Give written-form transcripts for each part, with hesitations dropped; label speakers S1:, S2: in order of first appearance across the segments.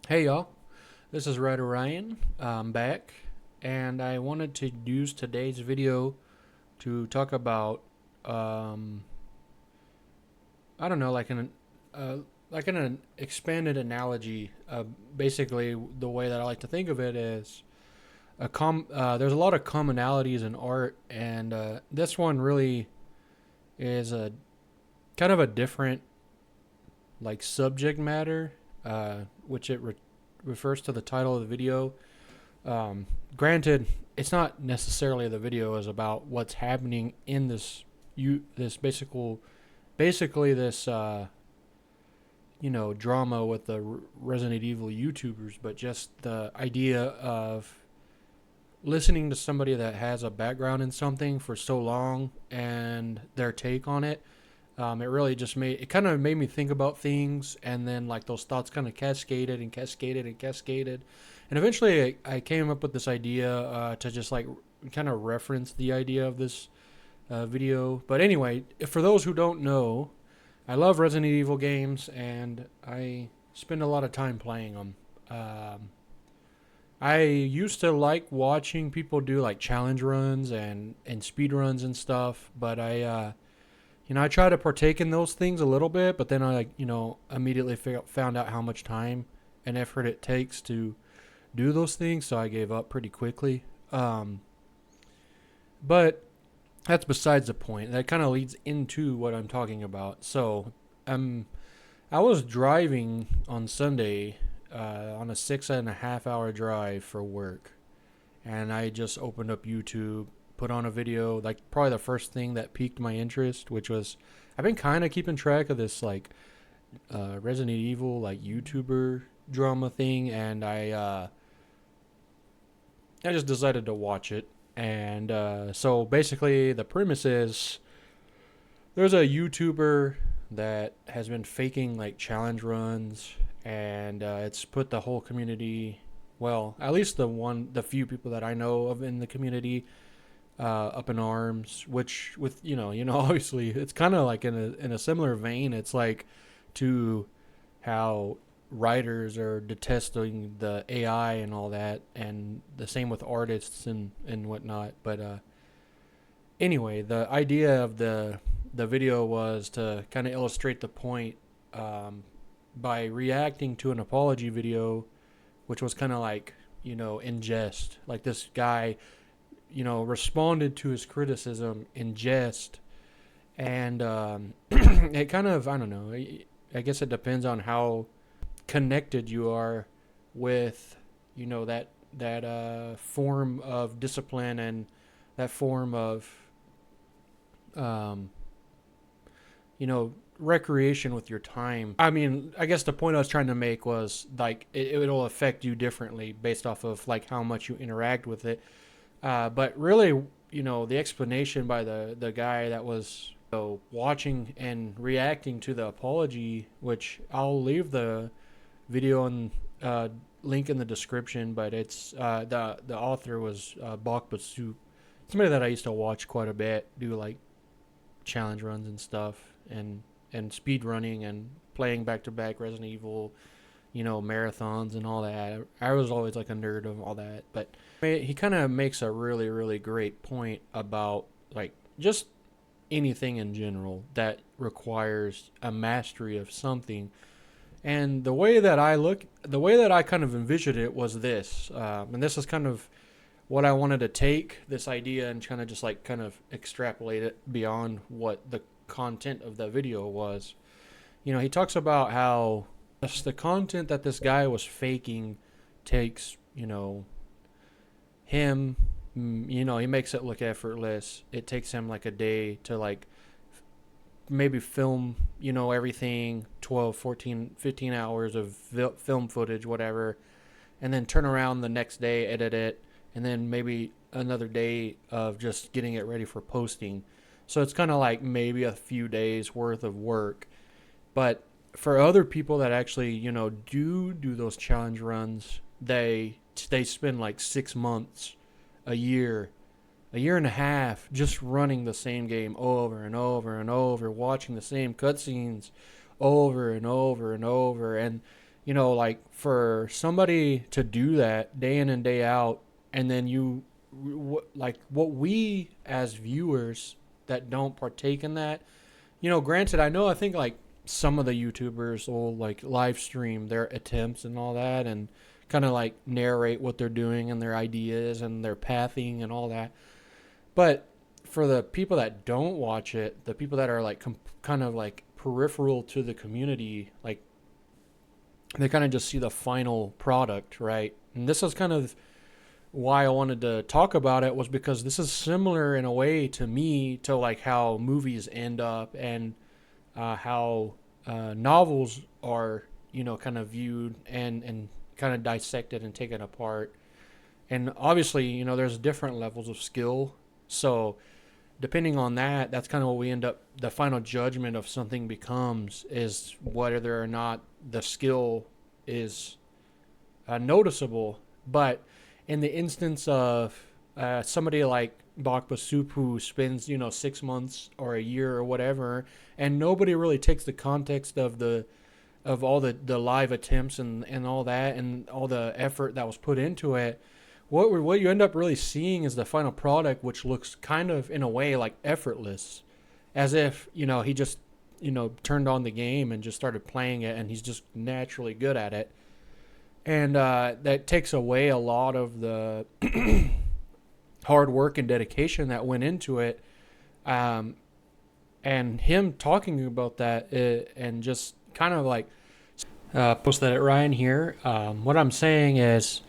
S1: Hey y'all, this is Ryder Ryan. I'm back, and I wanted to use today's video to talk about, um, I don't know, uh, like an expanded analogy. Basically, the way that I like to think of it is there's a lot of commonalities in art, and this one really is a kind of a different like subject matter, which refers to the title of the video. Granted, it's not necessarily the video is about what's happening in this basically this drama with the Resident Evil YouTubers, but just the idea of listening to somebody that has a background in something for so long and their take on it. It really just kind of made me think about things, and then like those thoughts kind of cascaded and cascaded and cascaded, and eventually I came up with this idea to just like kind of reference the idea of this video. But anyway, for those who don't know, I love Resident Evil games, and I spend a lot of time playing them. I used to like watching people do like challenge runs and speed runs and stuff, but I try to partake in those things a little bit, but then I immediately found out how much time and effort it takes to do those things, so I gave up pretty quickly. But that's besides the point. That kind of leads into what I'm talking about. So, I was driving on Sunday on a 6.5 hour drive for work, and I just opened up YouTube, put on a video, like probably the first thing that piqued my interest, which was I've been kind of keeping track of this like Resident Evil like YouTuber drama thing, and I just decided to watch it. And so basically, the premise is there's a YouTuber that has been faking like challenge runs, and it's put the whole community, well, at least the few people that I know of in the community, up in arms. Which, with obviously, it's kind of like in a similar vein. It's like to how writers are detesting the AI and all that, and the same with artists and whatnot. But anyway, the idea of the video was to kind of illustrate the point, by reacting to an apology video, which was kind of like in jest. Like this guy responded to his criticism in jest, and it kind of, I don't know. I guess it depends on how connected you are with that form of discipline and that form of um, recreation with your time. I mean, I guess the point I was trying to make was like it'll affect you differently based off of like how much you interact with it. But really, the explanation by the guy that was watching and reacting to the apology, which I'll leave the video and link in the description, but it's the author was Bawkbasoup, somebody that I used to watch quite a bit, do like challenge runs and stuff, and speed running and playing back to back Resident Evil, marathons and all that. I was always like a nerd of all that, but he kind of makes a really, really great point about like just anything in general that requires a mastery of something. And the way that I kind of envisioned it was this, and this is kind of what I wanted to take this idea and kind of just like kind of extrapolate it beyond what the content of the video was. He talks about how just the content that this guy was faking takes, him, he makes it look effortless. It takes him like a day to like maybe film, everything, 12, 14, 15 hours of film footage, whatever, and then turn around the next day, edit it, and then maybe another day of just getting it ready for posting. So it's kind of like maybe a few days worth of work. But for other people that actually, do those challenge runs, they spend like 6 months, a year and a half just running the same game over and over and over, watching the same cutscenes over and over and over. And like for somebody to do that day in and day out, and then like what we as viewers that don't partake in that, granted, I think like some of the YouTubers will like live stream their attempts and all that, and kind of like narrate what they're doing and their ideas and their pathing and all that. But for the people that don't watch it, the people that are like kind of like peripheral to the community, like they kind of just see the final product, right? And this is kind of why I wanted to talk about it, was because this is similar in a way to me to like how movies end up, and how novels are, kind of viewed and kind of dissected and taken apart. And obviously, there's different levels of skill. So depending on that, that's kind of what we end up, the final judgment of something becomes, is whether or not the skill is noticeable. But in the instance of somebody like Bawkbasoup, who spends 6 months or a year or whatever, and nobody really takes the context of all the live attempts and all that, and all the effort that was put into it, what you end up really seeing is the final product, which looks kind of in a way like effortless, as if he just turned on the game and just started playing it, and he's just naturally good at it. And that takes away a lot of the hard work and dedication that went into it. And him talking about that, and just kind of like post that at Ryan here. What I'm saying is,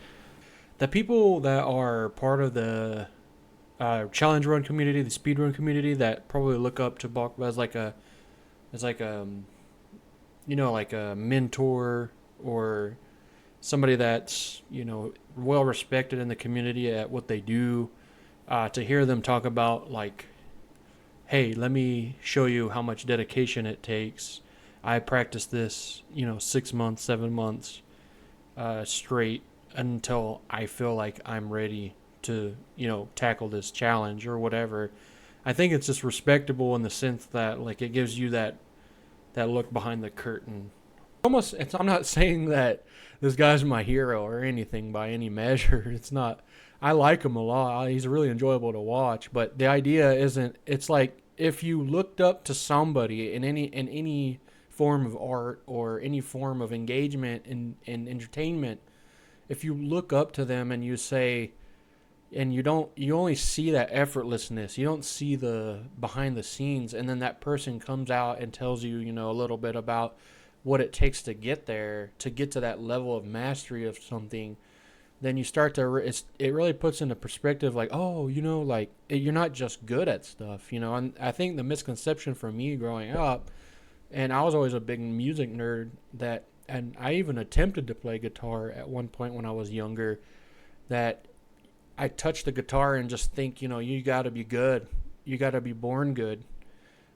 S1: the people that are part of the challenge run community, the speed run community, that probably look up to Bach as like a like a mentor, or somebody that's well respected in the community at what they do, to hear them talk about like, hey, let me show you how much dedication it takes. I practiced this 6 months, 7 months straight, until I feel like I'm ready to tackle this challenge or whatever. I think it's just respectable in the sense that like it gives you that look behind the curtain. I'm not saying that this guy's my hero or anything by any measure. It's not. I like him a lot. He's really enjoyable to watch. But the idea isn't. It's like if you looked up to somebody in any form of art or any form of engagement in entertainment, if you look up to them and you say, and you only see that effortlessness, you don't see the behind the scenes, and then that person comes out and tells you, a little bit about what it takes to get there, to get to that level of mastery of something, then you start to, it really puts into perspective, like, oh, like, you're not just good at stuff, and I think the misconception for me growing up, and I was always a big music nerd, and I even attempted to play guitar at one point when I was younger, that I touch the guitar and just think, you got to be good. You got to be born good.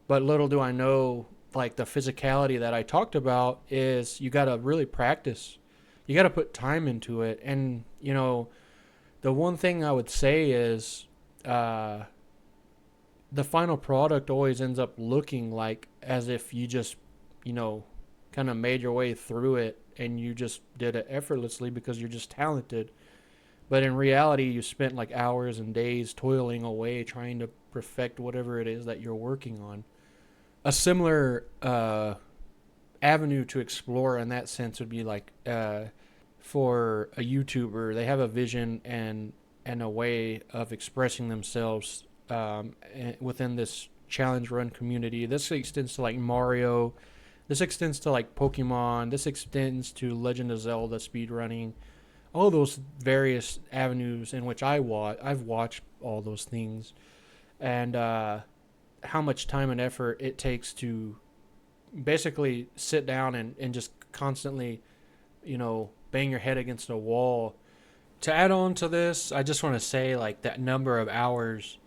S1: But little do I know, like the physicality that I talked about is you got to really practice. You got to put time into it. And, the one thing I would say is the final product always ends up looking like as if you just, kind of made your way through it and you just did it effortlessly because you're just talented. But in reality, you spent like hours and days toiling away trying to perfect whatever it is that you're working on. A similar avenue to explore in that sense would be like for a YouTuber, they have a vision and a way of expressing themselves within this challenge run community. This extends to like Mario. This extends to like Pokemon. This extends to Legend of Zelda speedrunning. All those various avenues in which I've watched all those things, and how much time and effort it takes to basically sit down and just constantly, bang your head against a wall. To add on to this, I just want to say like that number of hours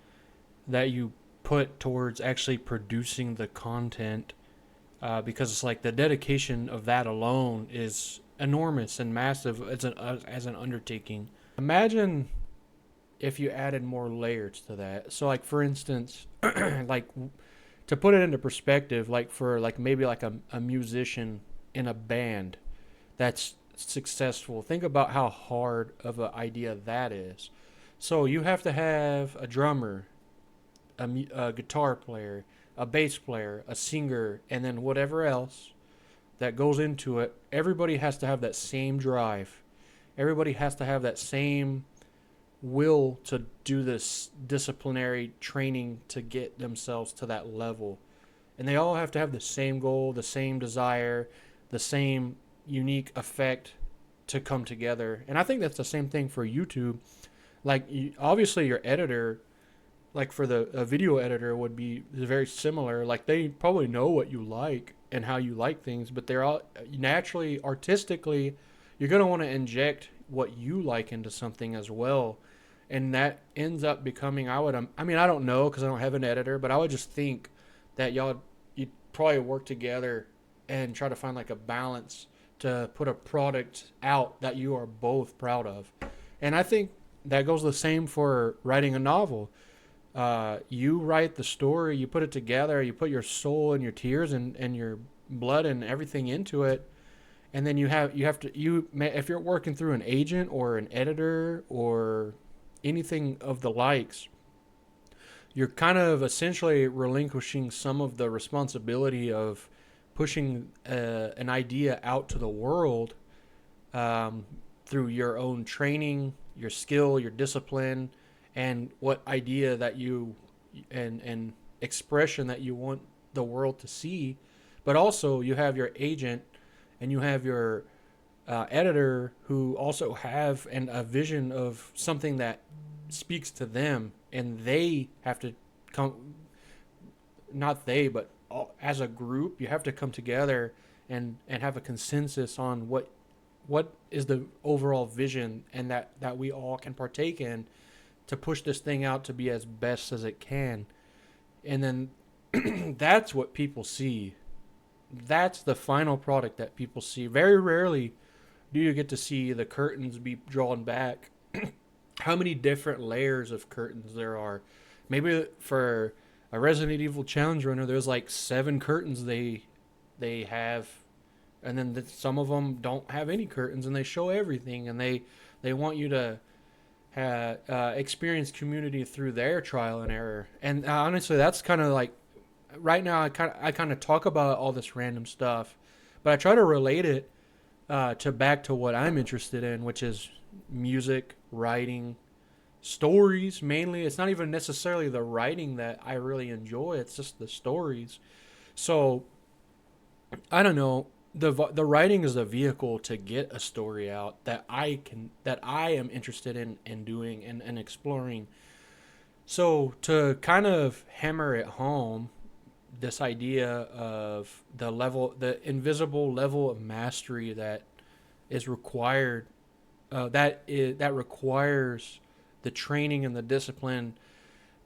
S1: that you put towards actually producing the content, because it's like the dedication of that alone is enormous and massive as an undertaking. Imagine if you added more layers to that. So like for instance, like to put it into perspective, like for like maybe like a musician in a band, that's successful. Think about how hard of an idea that is. So you have to have a drummer, a guitar player, a bass player, a singer, and then whatever else that goes into it. Everybody has to have that same drive. Everybody has to have that same will to do this disciplinary training to get themselves to that level. And they all have to have the same goal, the same desire, the same unique effect to come together. And I think that's the same thing for YouTube. Like, obviously, your editor, like for the a video editor, would be very similar. Like, they probably know what you like and how you like things, but they're all naturally, artistically, you're going to want to inject what you like into something as well. And that ends up becoming, I mean, I don't know because I don't have an editor, but I would just think that you'd probably work together and try to find like a balance to put a product out that you are both proud of. And I think that goes the same for writing a novel. You write the story, you put it together, you put your soul and your tears and your blood and everything into it, and then if you're working through an agent or an editor or anything of the likes, you're kind of essentially relinquishing some of the responsibility of pushing an idea out to the world, um, through your own training, your skill, your discipline, and what idea that you and expression that you want the world to see. But also, you have your agent and you have your editor who also have a vision of something that speaks to them, and they have to come. Not they, but as a group, you have to come together and have a consensus on what is the overall vision, and that we all can partake in to push this thing out to be as best as it can. And then that's what people see. That's the final product that people see. Very rarely do you get to see the curtains be drawn back. How many different layers of curtains there are. Maybe for a Resident Evil challenge runner, there's like 7 curtains they have, and then some of them don't have any curtains, and they show everything, and they want you to experience community through their trial and error. And honestly, that's kind of like right now. I kind of talk about all this random stuff, but I try to relate it to back to what I'm interested in, which is music, writing, stories mainly. It's not even necessarily the writing that I really enjoy. It's just the stories. So I don't know. The writing is a vehicle to get a story out that I am interested in doing and exploring. So to kind of hammer it home, this idea of the invisible level of mastery that is required, that requires the training and the discipline.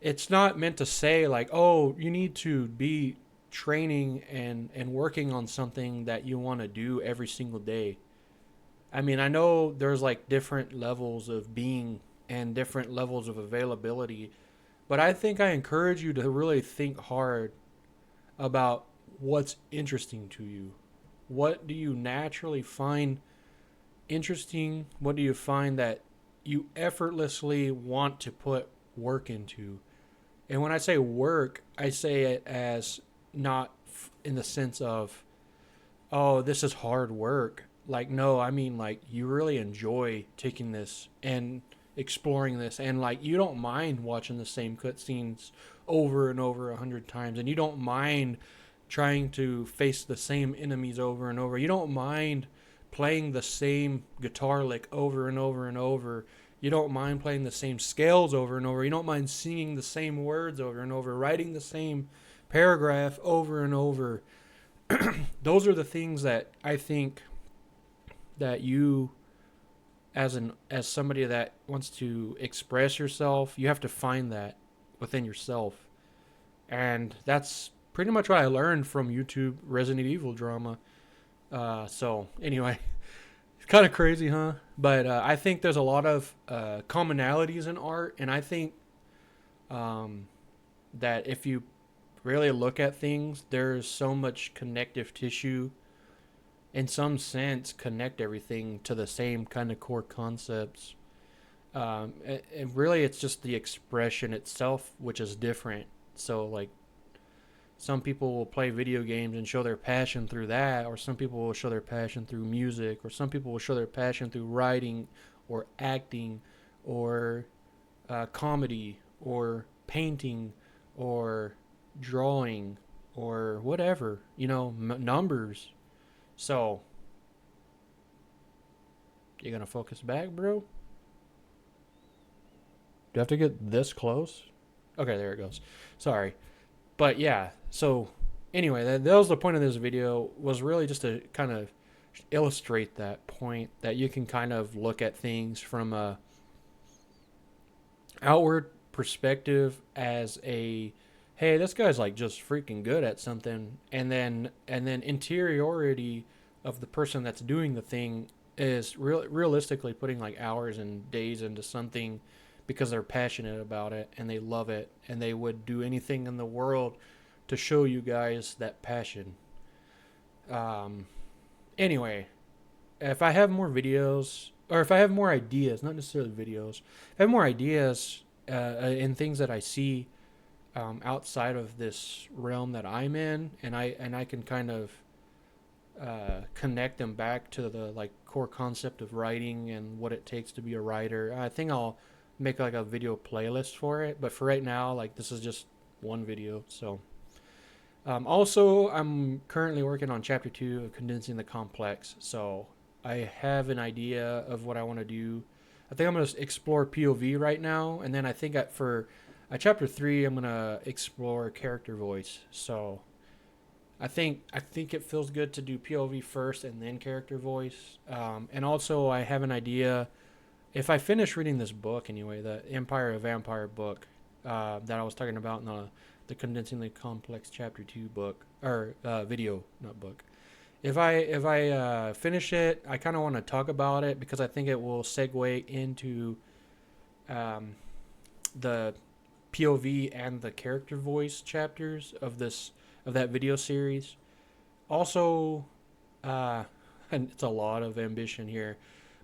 S1: It's not meant to say like, oh, you need to be training and working on something that you want to do every single day. I mean, I know there's like different levels of being and different levels of availability, but I think I encourage you to really think hard about what's interesting to you. What do you naturally find interesting? What do you find that you effortlessly want to put work into? And when I say work, I say it as not in the sense of, oh, this is hard work. Like, no, I mean, like, you really enjoy taking this and exploring this, and like, you don't mind watching the same cutscenes over and over 100 times, and you don't mind trying to face the same enemies over and over. You don't mind playing the same guitar lick over and over and over. You don't mind playing the same scales over and over. You don't mind singing the same words over and over, writing the same paragraph over and over. Those are the things that I think that you, as somebody that wants to express yourself, you have to find that within yourself. And that's pretty much what I learned from YouTube Resident Evil drama. So anyway, it's kind of crazy, huh? But I think there's a lot of commonalities in art, and I think that if you really look at things, there's so much connective tissue in some sense connect everything to the same kind of core concepts. And really, it's just the expression itself which is different. So like some people will play video games and show their passion through that, or some people will show their passion through music, or some people will show their passion through writing, or acting, or comedy, or painting, or drawing, or whatever, numbers. So you gonna focus back, bro? Do I have to get this close? Okay, there it goes. Sorry. But yeah, so anyway, that was the point of this video, was really just to kind of illustrate that point, that you can kind of look at things from a outward perspective as a, hey, this guy's like just freaking good at something, and then interiority of the person that's doing the thing is realistically putting like hours and days into something because they're passionate about it and they love it and they would do anything in the world to show you guys that passion. Um, anyway, if I have more videos, or if I have more ideas, not necessarily videos, if I have more ideas in things that I see outside of this realm that I'm in, and I can kind of connect them back to the like core concept of writing and what it takes to be a writer. I think I'll make like a video playlist for it, but for right now, like this is just one video. So also, I'm currently working on chapter 2 of Condensing the Complex, so I have an idea of what I want to do. I think I'm going to explore POV right now, and then I think for chapter 3, I'm going to explore character voice. So I think it feels good to do POV first and then character voice. And also, I have an idea. If I finish reading this book anyway, the Empire of Vampire book that I was talking about in the Condensing the Complex Chapter 2 book, or video, not book. If I finish it, I kind of want to talk about it because I think it will segue into um, the POV and the character voice chapters of that video series. Also, and it's a lot of ambition here,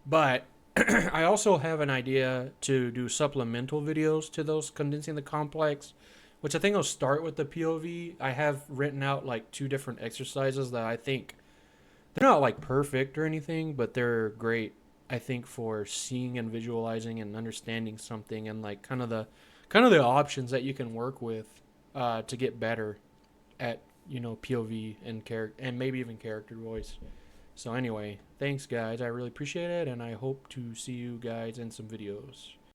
S1: but I also have an idea to do supplemental videos to those Condensing the Complex, which I think will start with the POV. I have written out like 2 different exercises that I think they're not like perfect or anything, but they're great. I think for seeing and visualizing and understanding something, and like kind of the options that you can work with to get better at POV and character, and maybe even character voice. So anyway, thanks guys. I really appreciate it, and I hope to see you guys in some videos.